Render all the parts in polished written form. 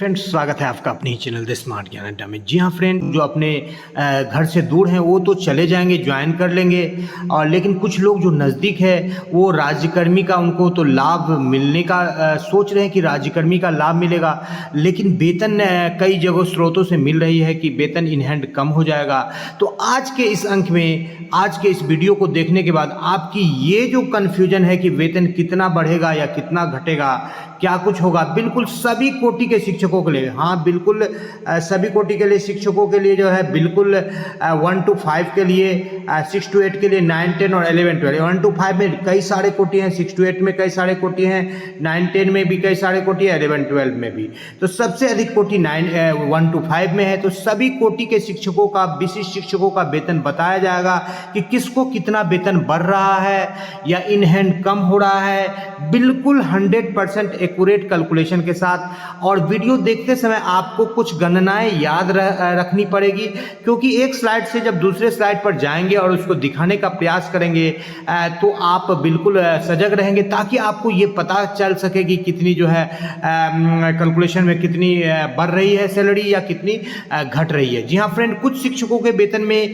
Friends, स्वागत है आपका अपने ही चैनल द स्मार्ट ज्ञान अड्डा में। जी हाँ फ्रेंड, जो अपने घर से दूर हैं वो तो चले जाएंगे, ज्वाइन कर लेंगे, और लेकिन कुछ लोग जो नज़दीक है वो राज्यकर्मी का उनको तो लाभ मिलने का सोच रहे हैं कि राज्यकर्मी का लाभ मिलेगा, लेकिन वेतन कई जगह स्रोतों से मिल रही है कि वेतन इन हैंड कम हो जाएगा। तो आज के इस अंक में, आज के इस वीडियो को देखने के बाद आपकी ये जो कन्फ्यूजन है कि वेतन कितना बढ़ेगा या कितना घटेगा, क्या कुछ होगा, बिल्कुल सभी कोटि के शिक्षकों के लिए, हाँ बिल्कुल सभी कोटि के लिए शिक्षकों के लिए जो है बिल्कुल 1 to 5 के लिए, 6 to 8 के लिए, 9, 10 और 11, 12। 1 to 5 में कई सारे कोटि हैं, 6 to 8 में कई सारे कोटि हैं, 9, 10 में भी कई सारे कोटि हैं, 11, 12 में भी। तो सबसे अधिक कोटि 1 to 5 में है। तो सभी कोटि के शिक्षकों का, विशिष्ट शिक्षकों का वेतन बताया जाएगा कि किसको कितना वेतन बढ़ रहा है या इन हैंड कम हो रहा है, बिल्कुल 100% एक्यूरेट कैलकुलेशन के साथ। और वीडियो देखते समय आपको कुछ गणनाएं याद रखनी पड़ेगी, क्योंकि एक स्लाइड से जब दूसरे स्लाइड पर जाएंगे और उसको दिखाने का प्रयास करेंगे तो आप बिल्कुल सजग रहेंगे, ताकि आपको ये पता चल सके कि कितनी जो है कैलकुलेशन में कितनी बढ़ रही है सैलरी या कितनी घट रही है। जी हाँ फ्रेंड, कुछ शिक्षकों के वेतन में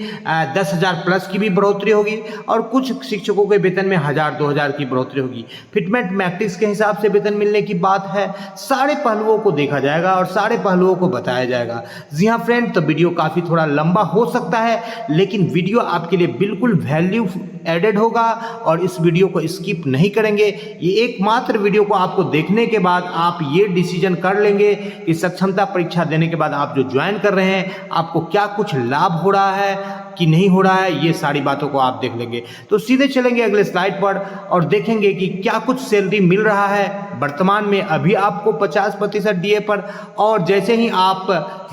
10,000 प्लस की भी बढ़ोतरी होगी और कुछ शिक्षकों के वेतन में 1,000-2,000 की बढ़ोतरी होगी। फिटमेंट मैट्रिक्स के हिसाब से वेतन मिलने की बात है। सारे पहलुओं को देखा जाएगा और सारे पहलुओं को बताया जाएगा। जी हाँ फ्रेंड, तो वीडियो काफी थोड़ा लंबा हो सकता है, लेकिन वीडियो आपके लिए बिल्कुल वैल्यू एडेड होगा और इस वीडियो को स्किप नहीं करेंगे। ये एकमात्र वीडियो को आपको देखने के बाद आप ये डिसीजन कर लेंगे कि सक्षमता परीक्षा देने के बाद आप जो ज्वाइन कर रहे हैं आपको क्या कुछ लाभ हो रहा है कि नहीं हो रहा है, ये सारी बातों को आप देख लेंगे। तो सीधे चलेंगे अगले स्लाइड पर और देखेंगे कि क्या कुछ सैलरी मिल रहा है वर्तमान में अभी आपको 50% डीए पर, और जैसे ही आप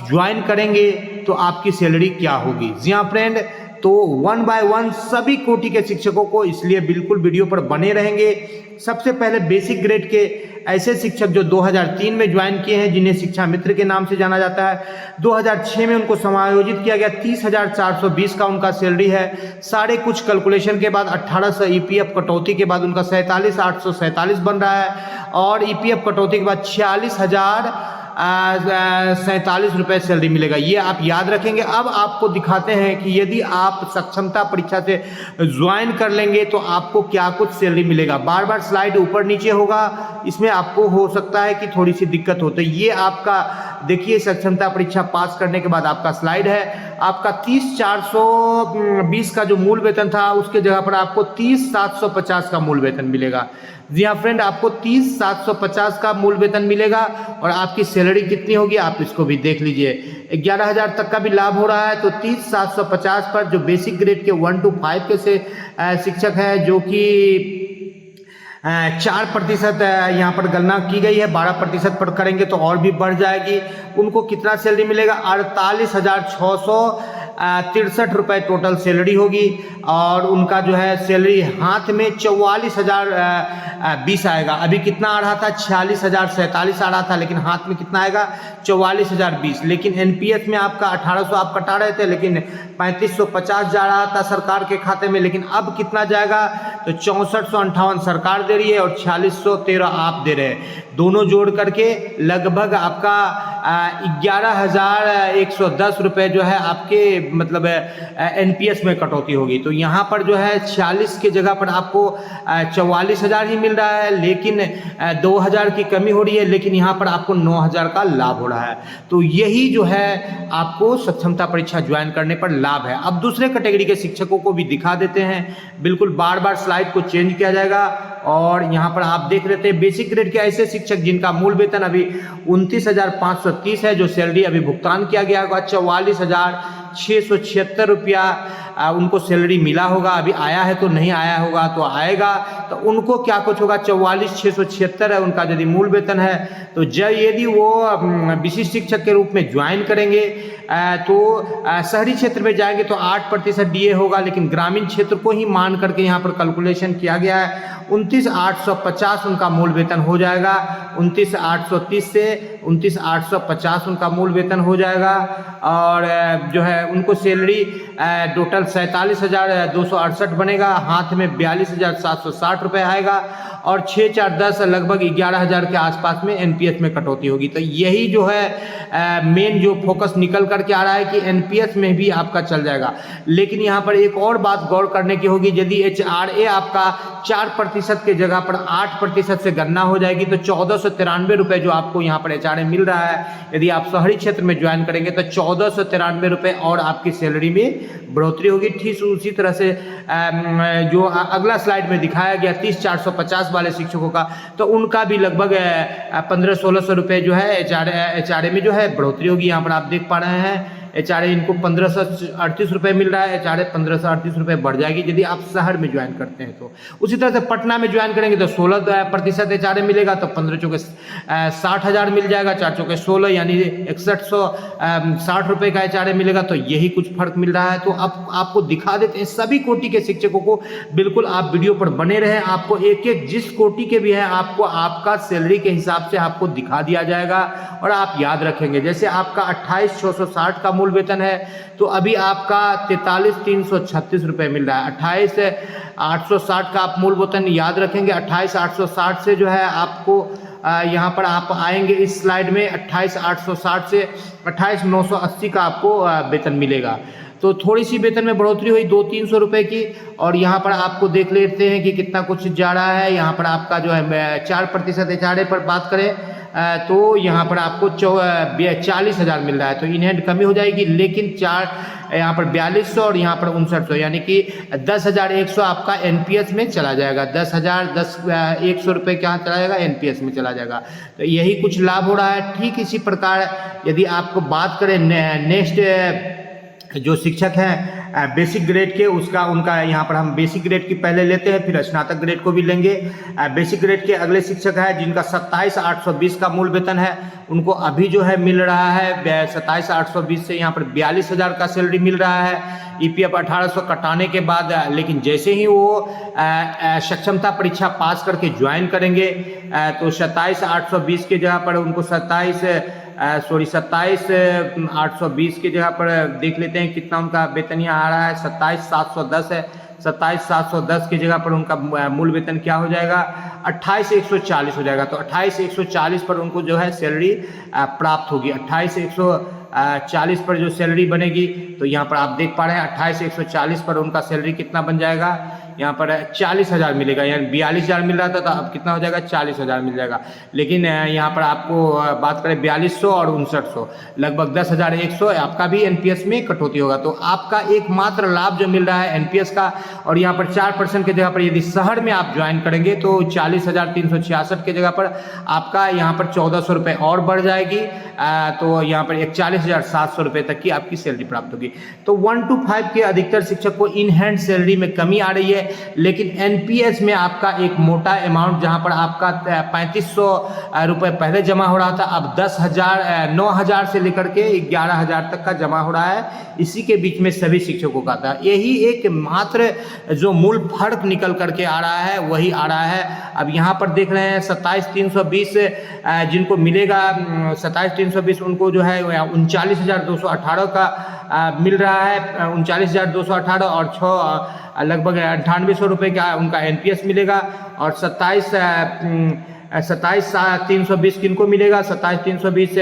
ज्वाइन करेंगे तो आपकी सैलरी क्या होगी। जी हाँ फ्रेंड, तो 1 by 1 सभी कोटि के शिक्षकों को, इसलिए बिल्कुल वीडियो पर बने रहेंगे। सबसे पहले बेसिक ग्रेड के ऐसे शिक्षक जो 2003 में ज्वाइन किए हैं, जिन्हें शिक्षा मित्र के नाम से जाना जाता है। 2006 में उनको समायोजित किया गया, 30,420 का उनका सैलरी है। सारे कुछ कैलकुलेशन के बाद 1800 ईपीएफ कटौती के बाद उनका 47,847 बन रहा है, और ईपीएफ कटौती के बाद 46,047 रुपये सैलरी मिलेगा। ये आप याद रखेंगे। अब आपको दिखाते हैं कि यदि आप सक्षमता परीक्षा से ज्वाइन कर लेंगे तो आपको क्या कुछ सैलरी मिलेगा। बार बार स्लाइड ऊपर नीचे होगा, इसमें आपको हो सकता है कि थोड़ी सी दिक्कत हो। तो ये आपका देखिए, सक्षमता परीक्षा पास करने के बाद आपका स्लाइड है। आपका 30,420 का जो मूल वेतन था उसके जगह पर आपको 30,750 का मूल वेतन मिलेगा। जी हाँ फ्रेंड, आपको 30,750 का मूल वेतन मिलेगा और आपकी सैलरी कितनी होगी आप इसको भी देख लीजिए। 11,000 तक का भी लाभ हो रहा है। तो 30,750 पर जो बेसिक ग्रेड के 1 to 5 के से शिक्षक है, जो कि 4% यहाँ पर गणना की गई है, 12% पर करेंगे तो और भी बढ़ जाएगी। उनको कितना सैलरी मिलेगा? 48,663 रुपये टोटल सैलरी होगी, और उनका जो है सैलरी हाथ में 44,020 आएगा। अभी कितना आ रहा था? 46,047 आ रहा था, लेकिन हाथ में कितना आएगा? 44,020। लेकिन एनपीएस में आपका 1,800 आप कटा रहे थे, लेकिन 3,550 जा रहा था सरकार के खाते में, लेकिन अब कितना जाएगा? तो 6458 सरकार दे रही है और 4613 आप दे रहे हैं। दोनों जोड़ करके लगभग आपका 11,110 रुपये जो है आपके मतलब एनपीएस में कटौती होगी। तो यहाँ पर जो है 46 की जगह पर आपको 44,000 ही मिल रहा है, लेकिन 2,000 की कमी हो रही है, लेकिन यहाँ पर आपको 9,000 का लाभ हो रहा है। तो यही जो है आपको सक्षमता परीक्षा ज्वाइन करने पर लाभ है। अब दूसरे कैटेगरी के शिक्षकों को भी दिखा देते हैं। बिल्कुल बार बार स्लाइड को चेंज किया जाएगा, और यहाँ पर आप देख रहे थे बेसिक ग्रेड के ऐसे शिक्षक जिनका मूल वेतन अभी 29,530 है, जो सैलरी अभी भुगतान किया गया होगा 44,676 रुपया उनको सैलरी मिला होगा। अभी आया है तो नहीं आया होगा तो आएगा, तो उनको क्या कुछ होगा? 44,676 है उनका यदि मूल वेतन है। तो जब यदि वो विशिष्ट शिक्षक के रूप में ज्वाइन करेंगे तो शहरी क्षेत्र में जाएंगे तो 8% डीए होगा, लेकिन ग्रामीण क्षेत्र को ही मान करके यहाँ पर कैलकुलेशन किया गया है। 29,850 उनका मूल वेतन हो जाएगा। 29,830 से 29,850 उनका मूल वेतन हो जाएगा, और जो है उनको सैलरी टोटल 47,268 बनेगा। हाथ में 42,760 रुपये आएगा, और 6 4 10 लगभग 11,000 के आसपास में एनपीएस में कटौती होगी। तो यही जो है मेन जो फोकस निकल करके आ रहा है कि एनपीएस में भी आपका चल जाएगा। लेकिन यहाँ पर एक और बात गौर करने की होगी, यदि एचआरए आपका 4% के जगह पर 8% से गणना हो जाएगी तो 1493 रुपये जो आपको यहाँ पर एचआरए मिल रहा है, यदि आप शहरी क्षेत्र में ज्वाइन करेंगे तो 1493 रुपये और आपकी सैलरी में बढ़ोतरी होगी। ठीक उसी तरह से जो अगला स्लाइड में दिखाया गया 30,450 वाले शिक्षकों का, तो उनका भी लगभग 1500-1600 रुपये जो है एचआरए में जो है बढ़ोतरी होगी। यहाँ पर आप देख पा रहे हैं एचआरए इनको 1538 रुपये मिल रहा है, एचआरए 1538 रुपये बढ़ जाएगी यदि आप शहर में ज्वाइन करते हैं तो। उसी तरह से पटना में ज्वाइन करेंगे तो 16% एचआरए मिलेगा, तो 15 चौके 60,000 मिल जाएगा, 4 चौके 16 यानी 6160 रुपये का एचआरए मिलेगा। तो यही कुछ फर्क मिल रहा है। तो अब आपको दिखा देते हैं सभी कोटि के शिक्षकों को, बिल्कुल आप वीडियो पर बने रहें, आपको एक एक जिस कोटि के भी है आपको आपका सैलरी के हिसाब से आपको दिखा दिया जाएगा और आप याद रखेंगे। जैसे आपका 28,660 का मूल वेतन है तो अभी आपका 43,336 रुपये मिल रहा है। 28,860 का आप मूल वेतन याद रखेंगे। 28,860 से जो है आपको यहाँ पर आप आएंगे इस स्लाइड में 28,860 से 28,980 का आपको वेतन मिलेगा। तो थोड़ी सी वेतन में बढ़ोतरी हुई 200-300 रुपये की। और यहाँ पर आपको देख लेते हैं कि कितना कुछ जा रहा है। यहाँ पर आपका जो है 4% एचआरए पर बात करें तो यहाँ पर आपको 40,000 मिल रहा है, तो इन हैंड कमी हो जाएगी। लेकिन यहाँ पर 4200 और यहाँ पर 5900 यानी कि 10,100 आपका एनपीएस में चला जाएगा। 100 रुपये क्या चला जाएगा, एनपीएस में चला जाएगा। तो यही कुछ लाभ हो रहा है। ठीक इसी प्रकार यदि आपको बात करें नेक्स्ट जो शिक्षक हैं बेसिक ग्रेड के, उनका यहाँ पर हम बेसिक ग्रेड की पहले लेते हैं, फिर स्नातक ग्रेड को भी लेंगे। बेसिक ग्रेड के अगले शिक्षक है जिनका 27,820 का मूल वेतन है, उनको अभी जो है मिल रहा है 27,820 से यहाँ पर 42,000 का सैलरी मिल रहा है ईपीएफ 1800 कटाने के बाद। लेकिन जैसे ही वो सक्षमता परीक्षा पास करके ज्वाइन करेंगे तो 27,820 के जगह पर उनको 27,820 की जगह पर देख लेते हैं कितना उनका वेतन यहाँ आ रहा है, 27,710 है। 27,710 की जगह पर उनका मूल वेतन क्या हो जाएगा, 28,140 हो जाएगा। तो 28,140 पर उनको जो है सैलरी प्राप्त होगी। 28,140 पर जो सैलरी बनेगी तो यहाँ पर आप देख पा रहे हैं 28,140 पर उनका सैलरी कितना बन जाएगा, यहाँ पर 40,000 मिलेगा। यानी 42,000 मिल रहा था तो अब कितना हो जाएगा, 40,000 मिल जाएगा। लेकिन यहाँ पर आपको बात करें 4200 और 5900 लगभग 10,100 आपका भी एनपीएस में कटौती होगा। तो आपका एकमात्र लाभ जो मिल रहा है एनपीएस का, और यहाँ पर 4% की जगह पर यदि शहर में आप ज्वाइन करेंगे तो 40,366 की जगह पर आपका यहाँ पर 1,400 रुपये और बढ़ जाएगी। तो यहाँ पर 41,700 रुपये तक की आपकी सैलरी प्राप्त होगी। तो 1 to 5 के अधिकतर शिक्षक को इन हैंड सैलरी में कमी आ रही है। लेकिन एनपीएस में आपका एक मोटा अमाउंट जहां पर आपका 3500 रुपये पहले जमा हो रहा था, अब 9,000 से लेकर के 11,000 तक का जमा हो रहा है। इसी के बीच में सभी शिक्षकों का था। यही एक मात्र जो मूल फर्क निकल करके आ रहा है वही आ रहा है। अब यहाँ पर देख रहे हैं 27,320 जिनको मिलेगा, 27,320 उनको जो है 39,218 का मिल रहा है, 39,218 और 6 लगभग 9800 रुपये का उनका एनपीएस मिलेगा। और 27,320 किनको मिलेगा, 27,320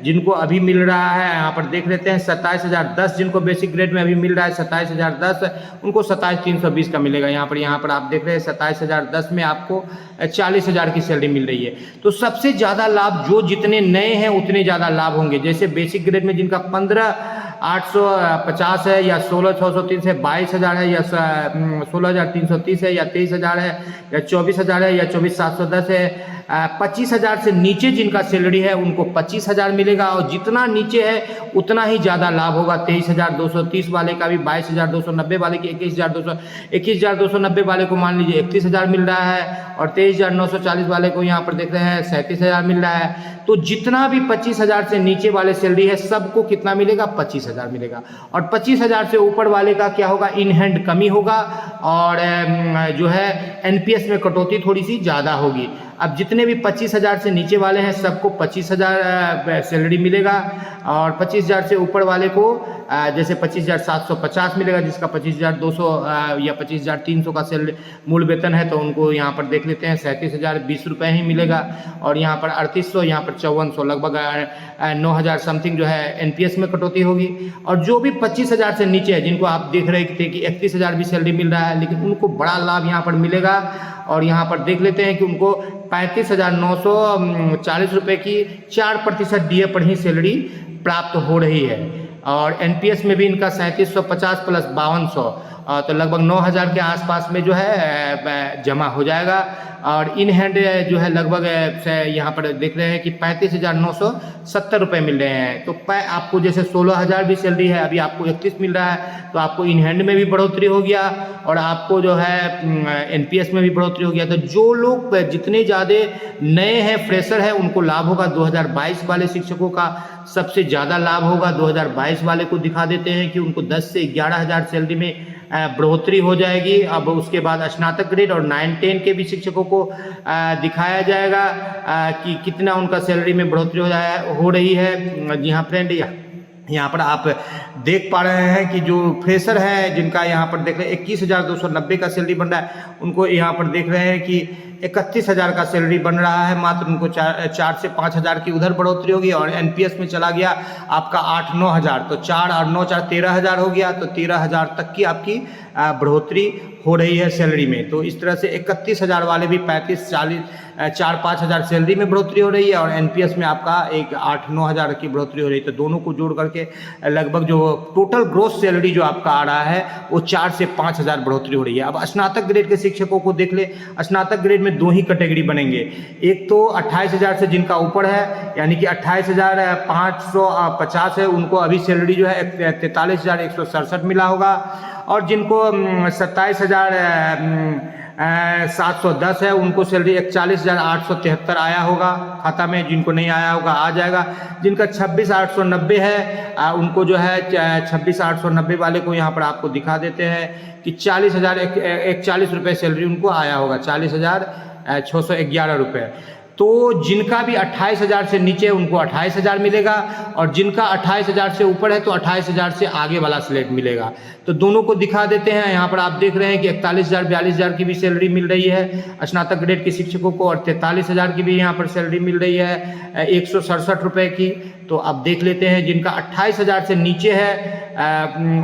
जिनको अभी मिल रहा है यहाँ पर देख लेते हैं 27,010 जिनको बेसिक ग्रेड में अभी मिल रहा है 27,010 उनको 27,320 का मिलेगा। यहाँ पर आप देख रहे हैं 27,010 में आपको 40,000 की सैलरी मिल रही है। तो सबसे ज़्यादा लाभ जो जितने नए हैं उतने ज़्यादा लाभ होंगे। जैसे बेसिक ग्रेड में जिनका 15,850 है या 16,630 है, 22,000 है या 16,330 है या 23,000 है या 24,000 है या 24,710 है, 25,000 से नीचे जिनका सैलरी है उनको 25,000 मिलेगा। और जितना नीचे है उतना ही ज़्यादा लाभ होगा। 23,230 वाले का भी, 22,290 वाले की 21,290 वाले को मान लीजिए 31,000 मिल रहा है। और 23,940 वाले को यहाँ पर देख रहे हैं 37,000 मिल रहा है। तो जितना भी 25,000 से नीचे वाले सैलरी है सबको कितना मिलेगा, 25,000 मिलेगा। और 25,000 से ऊपर वाले का क्या होगा, इन हैंड कमी होगा और जो है एनपीएस में कटौती थोड़ी सी ज़्यादा होगी। अब जितने भी 25,000 से नीचे वाले हैं सबको 25,000 सैलरी मिलेगा, और 25,000 से ऊपर वाले को जैसे 25,750 मिलेगा, जिसका 25,200 या 25,300 का सैलरी मूल वेतन है, तो उनको यहाँ पर देख लेते हैं 37,020 रुपये ही मिलेगा। और यहाँ पर 3800, यहाँ पर 5400, लगभग 9,000 समथिंग जो है एनपीएस में कटौती होगी। और जो भी 25,000 से नीचे है, जिनको आप देख रहे थे कि 31,000 भी सैलरी मिल रहा है, लेकिन उनको बड़ा लाभ यहाँ पर मिलेगा। और यहाँ पर देख लेते हैं कि उनको 35,940 रुपये की 4% डीए पर ही सैलरी प्राप्त हो रही है। और एनपीएस में भी इनका 3750 प्लस 5200, तो लगभग 9,000 के आसपास में जो है जमा हो जाएगा। और इन हैंड जो है लगभग यहाँ पर देख रहे हैं कि 35,970 रुपये मिल रहे हैं। तो आपको जैसे 16,000 भी सैलरी है, अभी आपको 31 मिल रहा है, तो आपको इन हैंड में भी बढ़ोतरी हो गया और आपको जो है एनपीएस में भी बढ़ोतरी हो गया। तो जो लोग जितने ज़्यादा नए हैं, फ्रेशर है, उनको लाभ होगा। 2022 वाले शिक्षकों का सबसे ज़्यादा लाभ होगा। 2022 वाले को दिखा देते हैं कि उनको 10 से 11,000 सैलरी में बढ़ोतरी हो जाएगी। अब उसके बाद स्नातक ग्रेड और 9-10 के भी शिक्षकों को दिखाया जाएगा कि कितना उनका सैलरी में बढ़ोतरी हो रही है। जी हाँ फ्रेंड, यहाँ पर आप देख पा रहे हैं कि जो फ्रेशर है, जिनका यहाँ पर देख रहे हैं 21,290 का सैलरी बन रहा है, उनको यहाँ पर देख रहे हैं कि 31,000 का सैलरी बन रहा है। मात्र उनको 4 से 5,000 की उधर बढ़ोतरी होगी। और एनपीएस में चला गया आपका 8-9 हज़ार, तो 4 और 9 4 13,000 हो गया। तो 13,000 तक की आपकी बढ़ोतरी हो रही है सैलरी में। तो इस तरह से 31,000 वाले भी 4-5 हज़ार सैलरी में बढ़ोतरी हो रही है, और एनपीएस में आपका 8-9 हज़ार की बढ़ोतरी हो रही है। तो दोनों को जोड़ करके लगभग जो टोटल ग्रोस सैलरी जो आपका आ रहा है वो 4 से 5 हज़ार बढ़ोतरी हो रही है। अब स्नातक ग्रेड के शिक्षकों को देख ले। स्नातक ग्रेड में 2 ही कैटेगरी बनेंगे। एक तो 28,000 से जिनका ऊपर है, यानी कि 28,550 है, उनको अभी सैलरी जो है 43,167 मिला होगा। और जिनको 27,710 है, उनको सैलरी 41,873 आया होगा खाता में। जिनको नहीं आया होगा आ जाएगा। जिनका 26,890 है, उनको जो है 26,890 वाले को यहाँ पर आपको दिखा देते हैं कि 40,041 रुपये सैलरी उनको आया होगा, 40,611 रुपये। तो जिनका भी 28,000 से नीचे है उनको 28,000 मिलेगा, और जिनका 28,000 से ऊपर है तो 28,000 से आगे वाला स्लेट मिलेगा। तो दोनों को दिखा देते हैं। यहाँ पर आप देख रहे हैं कि 41,000 42,000 की भी सैलरी मिल रही है स्नातक ग्रेड के शिक्षकों को, और 43,000 की भी यहाँ पर सैलरी मिल रही है 167 रुपये की। तो आप देख लेते हैं जिनका 28,000 से नीचे है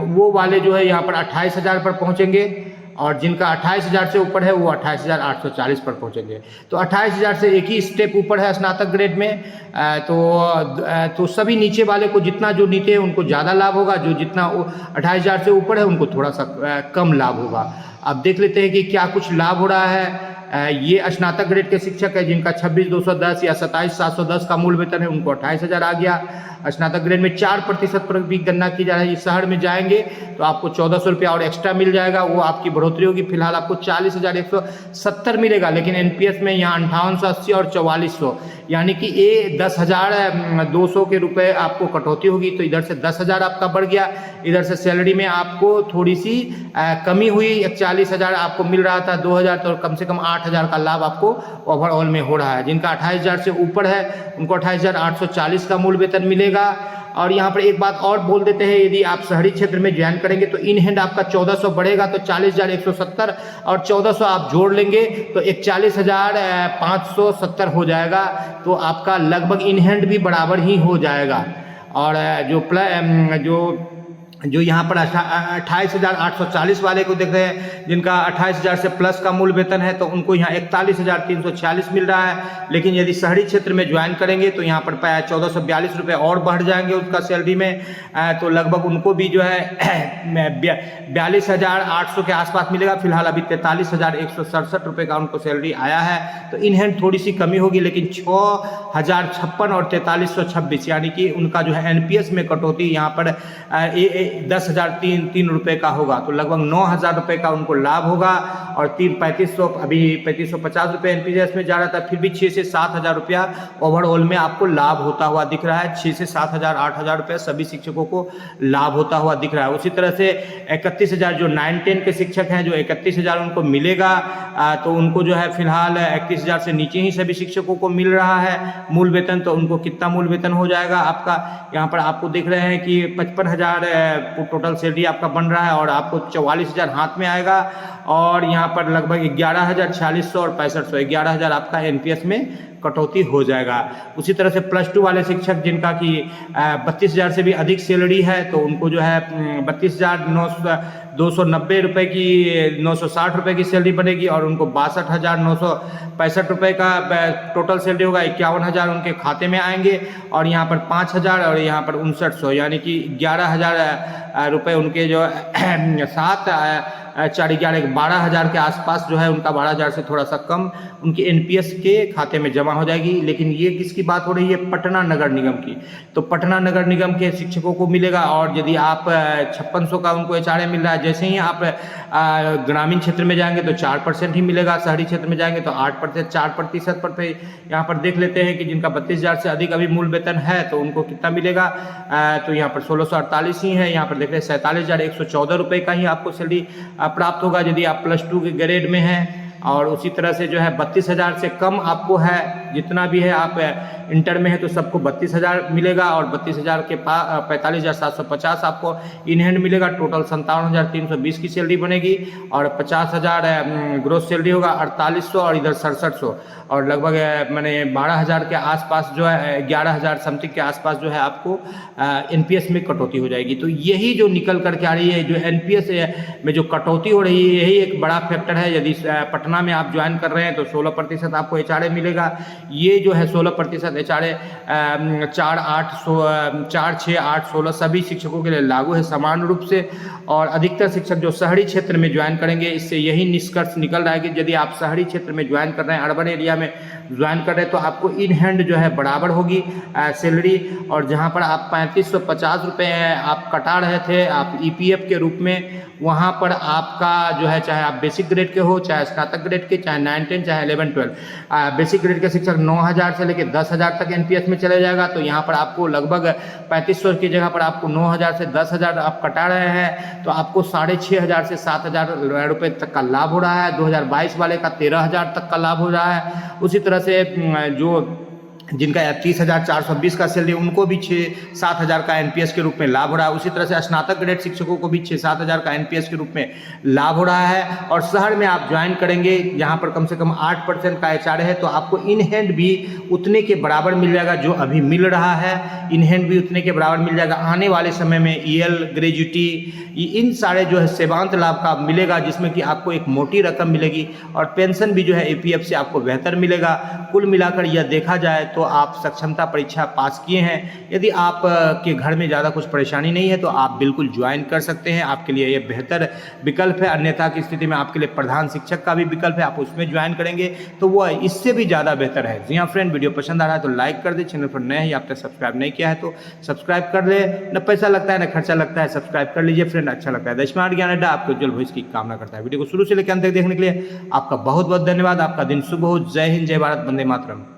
वो वाले जो है यहाँ पर 28,000 पर पहुँचेंगे, और जिनका 28,000 से ऊपर है वो 28,840 पर पहुंचेंगे। तो 28,000 से एक ही स्टेप ऊपर है स्नातक ग्रेड में। तो सभी नीचे वाले को, जितना जो नीचे है उनको ज़्यादा लाभ होगा, जो जितना 28,000 से ऊपर है उनको थोड़ा सा कम लाभ होगा। अब देख लेते हैं कि क्या कुछ लाभ हो रहा है। ये स्नातक ग्रेड के शिक्षक है जिनका 26,210 या 27,710 का मूल वेतन है, उनको 28,000 आ गया। स्नातक ग्रेड में 4% पर भी गणना की जा रही है। इस शहर में जाएंगे तो आपको 1,400 रुपया और एक्स्ट्रा मिल जाएगा, वो आपकी बढ़ोतरी होगी। फिलहाल आपको 40,170 मिलेगा, लेकिन एनपीएस में यहाँ 5880 और 4400, यानी कि ये 10,200 के रुपये आपको कटौती होगी। तो इधर से 10,000 आपका बढ़ गया, इधर से सैलरी में आपको थोड़ी सी कमी हुई। 41,000 आपको मिल रहा था, 2,000, तो कम से कम 8,000 का लाभ आपको ओवरऑल में हो रहा है। जिनका 28,000 से ऊपर है उनको 28,840 का मूल वेतन मिलेगा। और यहाँ पर एक बात और बोल देते हैं, यदि आप शहरी क्षेत्र में ज्वाइन करेंगे तो इन हैंड आपका 1,400 बढ़ेगा, तो 40,170 और 1,400 आप जोड़ लेंगे तो 41,570 हो जाएगा। तो आपका लगभग इन हैंड भी बराबर ही हो जाएगा। और जो यहाँ पर 28,840 वाले को देख रहे हैं, जिनका 28,000 से प्लस का मूल वेतन है, तो उनको यहाँ 41,346 मिल रहा है। लेकिन यदि शहरी क्षेत्र में ज्वाइन करेंगे तो यहाँ पर 1,442 रुपये और बढ़ जाएंगे उसका सैलरी में। तो लगभग उनको भी जो है 42,800 के आसपास मिलेगा। फिलहाल अभी 43,167 रुपये का उनको सैलरी आया है। तो इन हैंड थोड़ी सी कमी होगी, लेकिन 6,056 और 4326, यानी कि उनका जो है एनपीएस में कटौती यहाँ पर 10,000 तीन रुपये का होगा तो लगभग 9,000 रुपये का उनको लाभ होगा। और 3500 अभी 3550 रुपये एनपीएस में जा रहा था, फिर भी 6 से 7,000 रुपया ओवरऑल में आपको लाभ होता हुआ दिख रहा है। 6 से 7,000 8,000 रुपये सभी शिक्षकों को लाभ होता हुआ दिख रहा है। उसी तरह से 31,000 जो 9-10 के शिक्षक हैं, जो 31,000 उनको मिलेगा, तो उनको जो है फिलहाल 31,000 से नीचे ही सभी शिक्षकों को मिल रहा है मूल वेतन। तो उनको कितना मूल वेतन हो जाएगा आपका, यहाँ पर आपको देख रहे हैं कि 55,000 टोटल सैलरी आपका बन रहा है और आपको 44,000 हाथ में आएगा। और यहाँ पर लगभग 11,000 4600 और 6500 11,000 आपका एनपीएस में कटौती हो जाएगा। उसी तरह से +2 वाले शिक्षक जिनका कि 32,000 से भी अधिक सैलरी है, तो उनको जो है 32,290 रुपये की 960 रुपये की सैलरी बनेगी और उनको 62,965 रुपये का टोटल सैलरी होगा। 51,000 उनके खाते में आएंगे और यहाँ पर 5,000 और यहाँ पर 5900 यानी कि 11,000 रुपये उनके जो 12,000 के आसपास जो है उनका 12,000 से थोड़ा सा कम उनके एनपीएस के खाते में जमा हो जाएगी। लेकिन ये किसकी बात हो रही है? पटना नगर निगम की। तो पटना नगर निगम के शिक्षकों को मिलेगा। और यदि आप 5600 का उनको एचआरए मिल रहा है, जैसे ही आप ग्रामीण क्षेत्र में जाएंगे तो 4% ही मिलेगा, शहरी क्षेत्र में जाएंगे तो 8% 4% पर यहाँ पर देख लेते हैं कि जिनका 32,000 से अधिक अभी मूल वेतन है तो उनको कितना मिलेगा। तो यहाँ पर 1648 ही है। यहाँ पर देख रहे हैं 47,114 रुपये का ही आपको सैलरी प्राप्त होगा यदि आप +2 के ग्रेड में हैं। और उसी तरह से जो है 32,000 से कम आपको है, जितना भी है आप इंटर में है तो सबको 32,000 मिलेगा। और 32,000 के 45,750 आपको इन हैंड मिलेगा। टोटल 57,320 की सैलरी बनेगी और 50,000 ग्रोस सैलरी होगा, 4800 और इधर 6700 और लगभग मैंने 12,000 के आसपास जो है 11,000 समथिंग के आसपास जो है आपको एनपीएस में कटौती हो जाएगी। तो यही जो निकल करके आ रही है, जो एनपीएस में जो कटौती हो रही है, यही एक बड़ा फैक्टर है। यदि पटना में आप ज्वाइन कर रहे हैं तो 16% आपको एचआरए मिलेगा। ये जो है 16% एचआरए 4, 6, 8, 16 सभी शिक्षकों के लिए लागू है समान रूप से। और अधिकतर शिक्षक जो शहरी क्षेत्र में ज्वाइन करेंगे, इससे यही निष्कर्ष निकल रहा है कि यदि आप शहरी क्षेत्र में ज्वाइन कर रहे हैं, अर्बन एरिया में ज्वाइन कर रहे हैं, तो आपको इन हैंड जो है बराबर होगी सैलरी। और जहां पर आप 3550 रुपये आप कटा रहे थे आप ईपीएफ के रूप में, वहां पर आपका जो है चाहे आप बेसिक ग्रेड के हो, चाहे स्नातक ग्रेड के, चाहे 9, 10, चाहे 11, 12, बेसिक ग्रेड के शिक्षक 9,000 से लेकर 10,000 तक एनपीएस में चले जाएगा। तो यहाँ पर आपको लगभग 3500 की जगह पर आपको 9,000 से 10,000 आप कटा रहे हैं, तो आपको 6,500 से 7,000 रुपये तक का लाभ हो रहा है। 2022 वाले का 13,000 तक का लाभ हो रहा है। उसी तरह से जो जिनका 30,420 का सैलरी, उनको भी 6-7 का एनपीएस के रूप में लाभ हो रहा है। उसी तरह से स्नातक ग्रेड शिक्षकों को भी 6-7 का एनपीएस के रूप में लाभ हो रहा है। और शहर में आप ज्वाइन करेंगे जहां पर कम से कम 8% का एचआरए है, तो आपको इन हैंड भी उतने के बराबर मिल जाएगा जो अभी मिल रहा है। इन हैंड भी उतने के बराबर मिल जाएगा। आने वाले समय में ईएल, ग्रेजुटी, इन सारे जो है सेवांत लाभ का मिलेगा, जिसमें कि आपको एक मोटी रकम मिलेगी। और पेंशन भी जो है ईपीएफ से आपको बेहतर मिलेगा। कुल मिलाकर यह देखा जाए तो आप सक्षमता परीक्षा पास किए हैं, यदि आप के घर में ज़्यादा कुछ परेशानी नहीं है तो आप बिल्कुल ज्वाइन कर सकते हैं। आपके लिए ये बेहतर विकल्प है। अन्यथा की स्थिति में आपके लिए प्रधान शिक्षक का भी विकल्प है, आप उसमें ज्वाइन करेंगे तो वो इससे भी ज़्यादा बेहतर है। जी हाँ फ्रेंड, वीडियो पसंद आ रहा है तो लाइक कर दे। चैनल पर नए हैं, आप तक सब्सक्राइब नहीं किया है तो सब्सक्राइब कर ले। न पैसा लगता है न खर्चा लगता है, सब्सक्राइब कर लीजिए फ्रेंड, अच्छा लगता है। द स्मार्ट ज्ञान अड्डा आपको उज्जवल भविष्य की कामना करता है। वीडियो को शुरू से लेकर अंत तक देखने के लिए आपका बहुत बहुत धन्यवाद। आपका दिन शुभ हो। जय हिंद, जय भारत, वंदे मातरम।